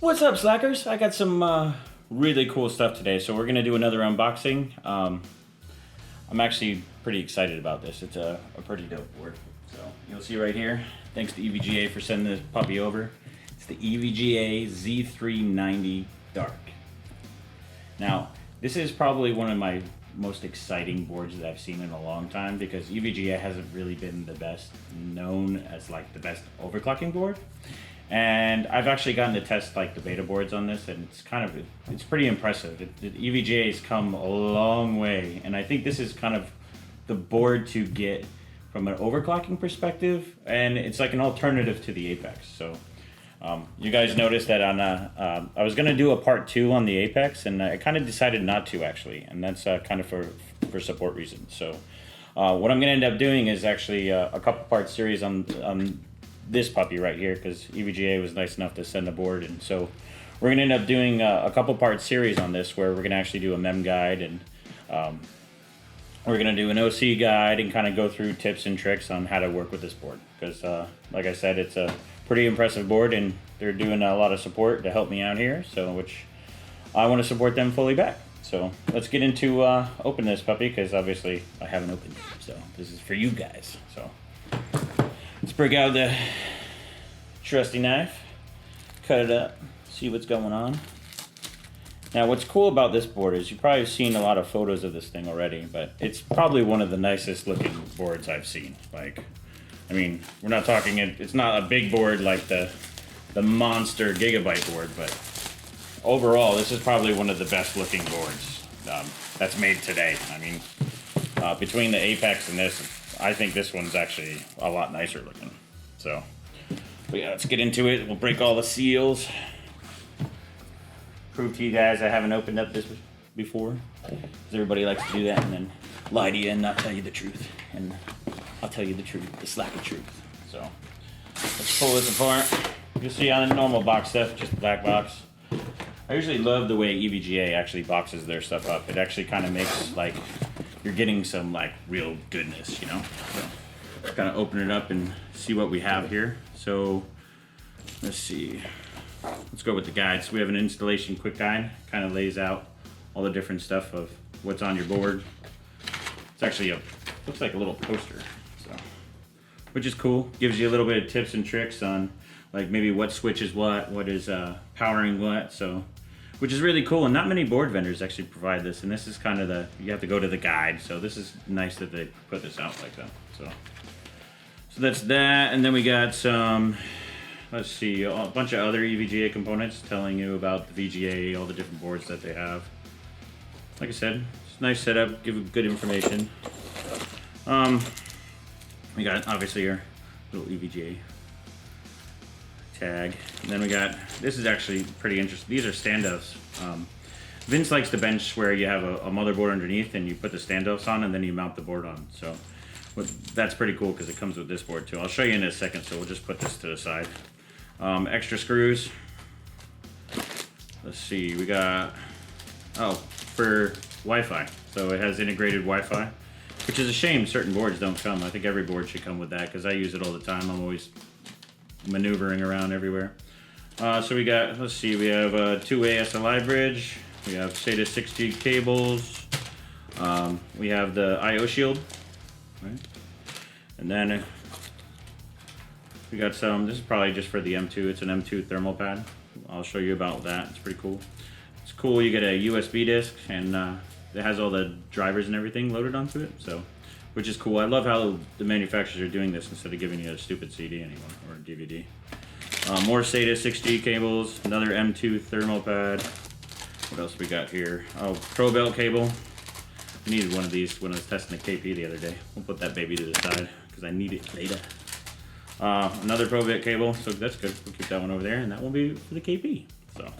What's up, slackers? I got some really cool stuff today, so we're gonna do another unboxing. I'm actually pretty excited about this. It's a pretty dope board. So you'll see right here. Thanks to EVGA for sending this puppy over. It's the EVGA Z390 Dark. Now, this is probably one of my most exciting boards that I've seen in a long time because EVGA hasn't really been the best known as like the best overclocking board. And I've actually gotten to test like the beta boards on this, and it's pretty impressive. The EVGA has come a long way, and I think this is kind of the board to get from an overclocking perspective, and it's like an alternative to the Apex. So you guys noticed that on I was gonna do a part 2 on the Apex, and I kind of decided not to actually, and that's kind of for support reasons. So what I'm gonna end up doing is actually a couple part series on this puppy right here, because EVGA was nice enough to send the board, and so we're gonna end up doing a couple part series on this where we're gonna actually do a mem guide, and we're gonna do an OC guide and kind of go through tips and tricks on how to work with this board, because like I said, it's a pretty impressive board, and they're doing a lot of support to help me out here, so which I want to support them fully back. So let's get into open this puppy, because obviously I haven't opened it, so this is for you guys. So let's break out the trusty knife, cut it up, see what's going on. Now what's cool about this board is you've probably seen a lot of photos of this thing already, but it's probably one of the nicest looking boards I've seen. Like, I mean, we're not talking, it's not a big board like the monster gigabyte board, but overall this is probably one of the best looking boards that's made today. I mean, between the Apex and this, I think this one's actually a lot nicer looking. So, but yeah, let's get into it. We'll break all the seals. Prove to you guys I haven't opened up this before, because everybody likes to do that and then lie to you and not tell you the truth. And I'll tell you the truth, the slacker truth. So, let's pull this apart. You'll see on the normal box stuff, just the black box. I usually love the way EVGA actually boxes their stuff up. It actually kind of makes like you're getting some like real goodness, you know. So let's kind of open it up and see what we have here. So let's see. Let's go with the guide. So we have an installation quick guide. Kind of lays out all the different stuff of what's on your board. It's actually looks like a little poster, so which is cool. Gives you a little bit of tips and tricks on like maybe what switch is what is powering what. So, which is really cool, and not many board vendors actually provide this, and this is kind of you have to go to the guide, so this is nice that they put this out like that. So that's that, and then we got some, let's see, a bunch of other EVGA components telling you about the VGA, all the different boards that they have. Like I said, it's a nice setup, give good information. We got obviously your little EVGA tag, and then we got, this is actually pretty interesting. These are standoffs. Vince likes to bench where you have a motherboard underneath and you put the standoffs on and then you mount the board on. So that's pretty cool because it comes with this board too. I'll show you in a second, so we'll just put this to the side. Extra screws. Let's see, we got, oh, for Wi-Fi. So it has integrated Wi-Fi, which is a shame certain boards don't come. I think every board should come with that because I use it all the time. I'm always maneuvering around everywhere. So we got, let's see, we have a 2-way SLI bridge, we have SATA 6G cables, we have the IO shield, right? And then we got some, this is probably just for the M2, it's an M2 thermal pad. I'll show you about that, it's pretty cool. It's cool, you get a USB disc, and it has all the drivers and everything loaded onto it, so, which is cool. I love how the manufacturers are doing this instead of giving you a stupid CD anymore, or a DVD. More SATA 6G cables, another M2 thermal pad. What else we got here? Oh, Pro Belt cable. I needed one of these when I was testing the KP the other day. We'll put that baby to the side because I need it later. Another Pro Belt cable, so that's good. We'll keep that one over there, and that will be for the KP. So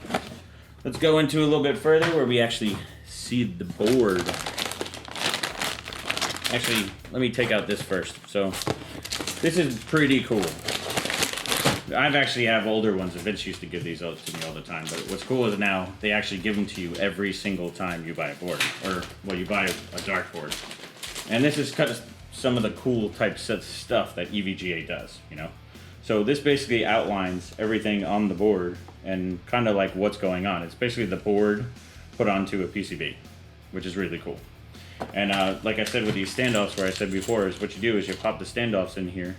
let's go into a little bit further where we actually see the board. Actually, let me take out this first. So this is pretty cool. I've actually have older ones. Vince used to give these out to me all the time. But what's cool is now they actually give them to you every single time you buy a board, or well, you buy a dartboard. And this is kind of some of the cool types of stuff that EVGA does, you know. So this basically outlines everything on the board and kind of like what's going on. It's basically the board put onto a PCB, which is really cool. And like I said with these standoffs, where I said before, is what you do is you pop the standoffs in here,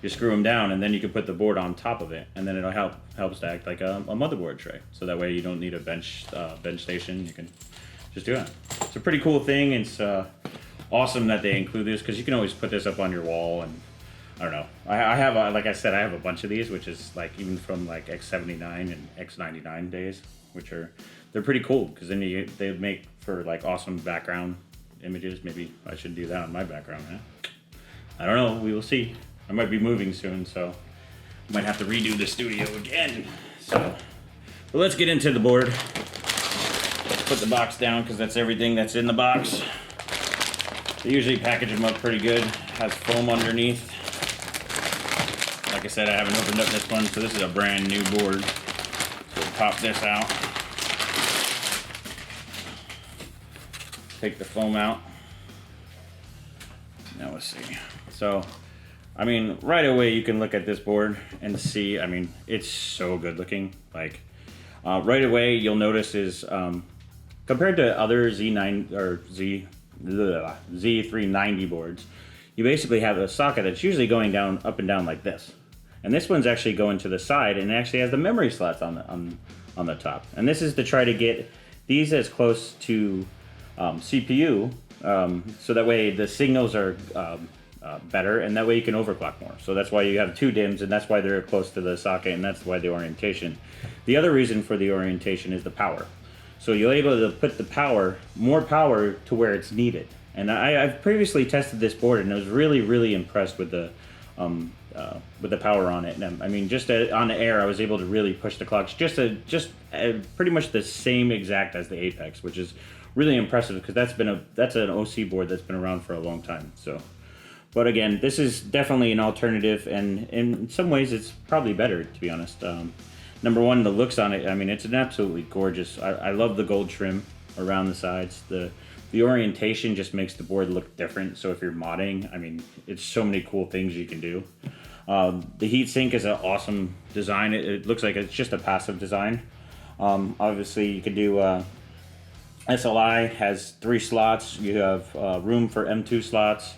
you screw them down, and then you can put the board on top of it, and then it'll helps to act like a motherboard tray. So that way you don't need a bench station. You can just do it. It's a pretty cool thing. It's awesome that they include this, because you can always put this up on your wall. And I don't know. I have like I said, I have a bunch of these, which is like even from like X79 and X99 days, which they're pretty cool, because then they make for like awesome background images. Maybe I should do that on my background, huh? I don't know. We will see. I might be moving soon, so I might have to redo the studio again. So, but let's get into the board. Let's put the box down, because that's everything that's in the box. They usually package them up pretty good. Has foam underneath. Like I said, I haven't opened up this one, so this is a brand new board. So we'll pop this out. Take the foam out. Now let's see. So, I mean, right away you can look at this board and see, I mean, it's so good looking. Like, right away you'll notice is, compared to other Z390 boards, you basically have a socket that's usually going down, up and down like this. And this one's actually going to the side, and it actually has the memory slots on the top. And this is to try to get these as close to CPU, so that way the signals are better, and that way you can overclock more. So that's why you have two DIMMs, and that's why they're close to the socket, and that's why the orientation. The other reason for the orientation is the power. So you're able to put the power, more power to where it's needed. And I've previously tested this board, and I was really, really impressed with the power on it. And I mean, just on the air, I was able to really push the clocks just pretty much the same exact as the Apex, which is really impressive, because that's an OC board that's been around for a long time. So, but again, this is definitely an alternative, and in some ways, it's probably better, to be honest. Number one, the looks on it. I mean, it's an absolutely gorgeous. I love the gold trim around the sides. The orientation just makes the board look different. So if you're modding, I mean, it's so many cool things you can do. The heatsink is an awesome design. It looks like it's just a passive design. Obviously, you can do SLI has 3 slots. You have room for M2 slots.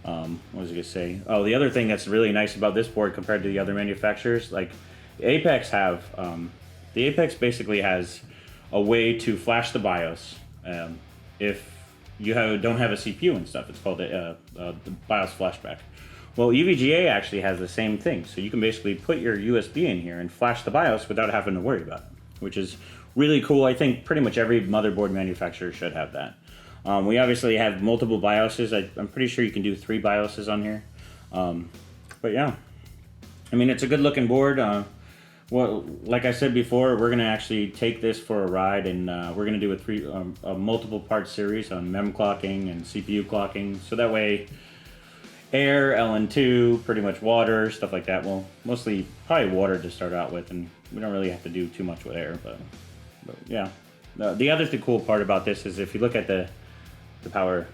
What was I gonna say? Oh, the other thing that's really nice about this board compared to the other manufacturers, like the Apex basically has a way to flash the BIOS if you don't have a CPU and stuff. It's called the BIOS flashback. Well, EVGA actually has the same thing, so you can basically put your USB in here and flash the BIOS without having to worry about it, which is really cool. I think pretty much every motherboard manufacturer should have that. We obviously have multiple BIOSes. I'm pretty sure you can do 3 BIOSes on here. But yeah, I mean, it's a good looking board. Well, like I said before, we're gonna actually take this for a ride, and we're gonna do a multiple part series on mem clocking and CPU clocking. So that way, air, LN2, pretty much water, stuff like that. Well, mostly probably water to start out with, and we don't really have to do too much with air, but yeah. The other cool part about this is if you look at the power,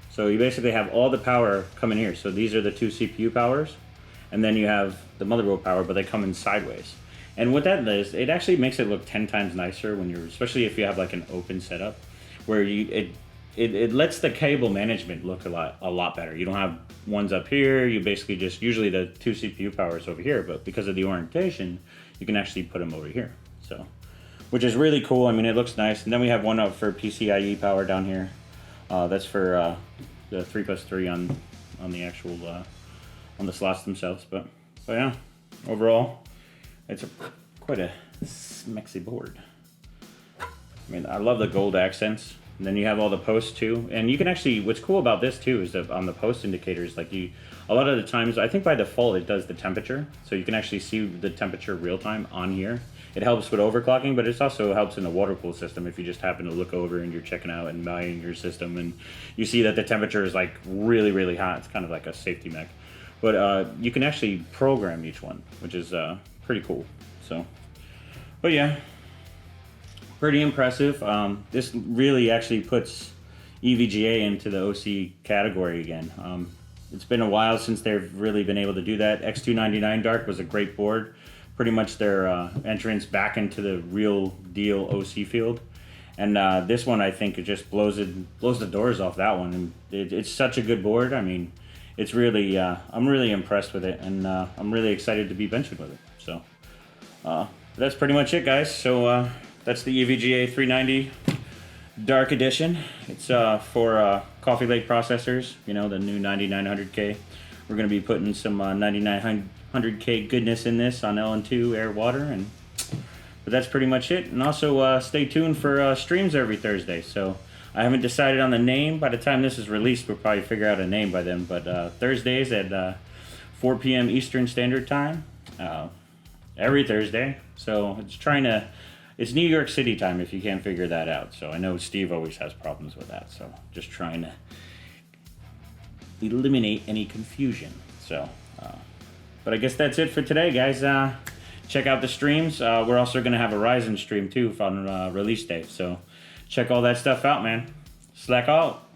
so you basically have all the power coming here. So these are the 2 CPU powers, and then you have the motherboard power, but they come in sideways. And what that is, it actually makes it look 10 times nicer when you're, especially if you have like an open setup, where it lets the cable management look a lot better. You don't have ones up here. You basically just, usually the 2 CPU powers over here, but because of the orientation, you can actually put them over here. So, which is really cool. I mean, it looks nice. And then we have one up for PCIe power down here. That's for the 3+3 on the actual on the slots themselves. But yeah, overall, it's quite a smexy board. I mean, I love the gold accents. And then you have all the posts too. And you can actually, what's cool about this too is that on the post indicators, like a lot of the times, I think by default it does the temperature. So you can actually see the temperature real time on here. It helps with overclocking, but it also helps in the water cool system if you just happen to look over and you're checking out and buying your system and you see that the temperature is like really, really hot. It's kind of like a safety mech. But you can actually program each one, which is pretty cool. So, but yeah, pretty impressive. This really actually puts EVGA into the OC category again. It's been a while since they've really been able to do that. X299 Dark was a great board. Pretty much their entrance back into the real deal OC field. And this one, I think, it just blows the doors off that one. And it's such a good board. I mean, it's really, I'm really impressed with it, and I'm really excited to be benching with it. So that's pretty much it, guys. So that's the EVGA 390 Dark Edition. It's for Coffee Lake processors, you know, the new 9900K. We're going to be putting some 9900K goodness in this on LN2 air water, but that's pretty much it. And also stay tuned for streams every Thursday. So I haven't decided on the name. By the time this is released, we'll probably figure out a name by then. But Thursdays at 4 p.m. Eastern Standard Time, every Thursday. So it's New York City time if you can't figure that out. So I know Steve always has problems with that. So just trying to eliminate any confusion. So, but I guess that's it for today, guys. Check out the streams. We're also going to have a Ryzen stream too on release day. So check all that stuff out, man. Slack out.